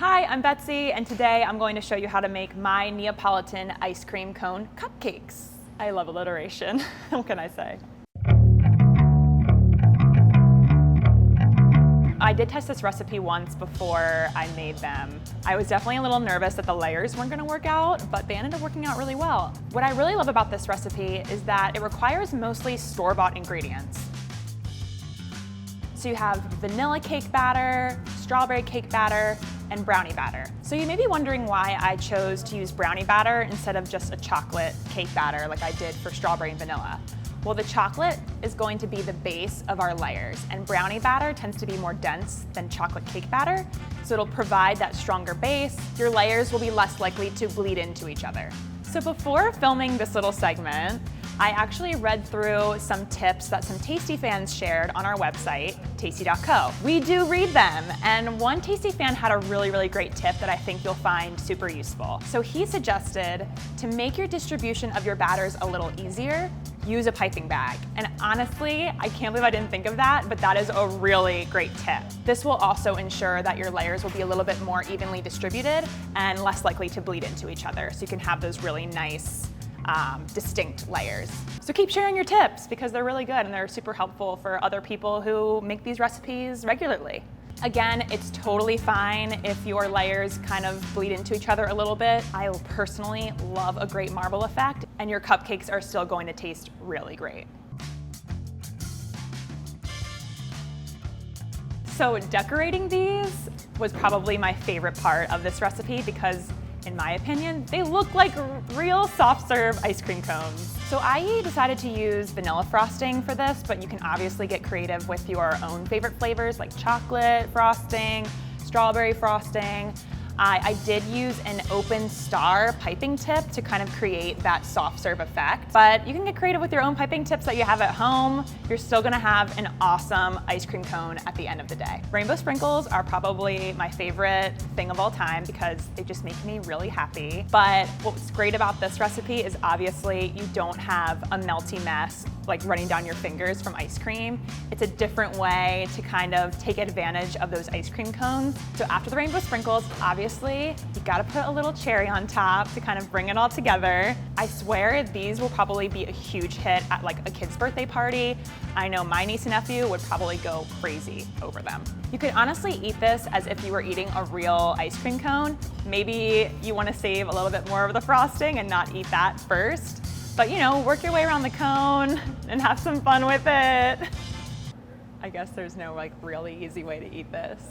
Hi, I'm Betsy, and today I'm going to show you how to make my Neapolitan ice cream cone cupcakes. I love alliteration. What can I say? I did test this recipe once before I made them. I was definitely a little nervous that the layers weren't going to work out, but they ended up working out really well. What I really love about this recipe is that it requires mostly store-bought ingredients. So you have vanilla cake batter, strawberry cake batter, and brownie batter. So you may be wondering why I chose to use brownie batter instead of just a chocolate cake batter like I did for strawberry and vanilla. Well, the chocolate is going to be the base of our layers, and brownie batter tends to be more dense than chocolate cake batter, so it'll provide that stronger base. Your layers will be less likely to bleed into each other. So before filming this little segment, I actually read through some tips that some Tasty fans shared on our website, tasty.co. We do read them, and one Tasty fan had a really great tip that I think you'll find super useful. So he suggested to make your distribution of your batters a little easier, use a piping bag. And honestly, I can't believe I didn't think of that, but that is a really great tip. This will also ensure that your layers will be a little bit more evenly distributed and less likely to bleed into each other, so you can have those really nice, distinct layers. So keep sharing your tips because they're really good and they're super helpful for other people who make these recipes regularly. Again, it's totally fine if your layers kind of bleed into each other a little bit. I personally love a great marble effect, and your cupcakes are still going to taste really great. So decorating these was probably my favorite part of this recipe because, in my opinion, they look like real soft serve ice cream cones. So I decided to use vanilla frosting for this, but you can obviously get creative with your own favorite flavors like chocolate frosting, strawberry frosting. I did use an open star piping tip to kind of create that soft serve effect, but you can get creative with your own piping tips that you have at home. You're still gonna have an awesome ice cream cone at the end of the day. Rainbow sprinkles are probably my favorite thing of all time because they just make me really happy. But what's great about this recipe is obviously you don't have a melty mess like running down your fingers from ice cream. It's a different way to kind of take advantage of those ice cream cones. So after the rainbow sprinkles, obviously, you gotta put a little cherry on top to kind of bring it all together. I swear these will probably be a huge hit at like a kid's birthday party. I know my niece and nephew would probably go crazy over them. You could honestly eat this as if you were eating a real ice cream cone. Maybe you wanna save a little bit more of the frosting and not eat that first. But you know, work your way around the cone and have some fun with it. I guess there's no like really easy way to eat this.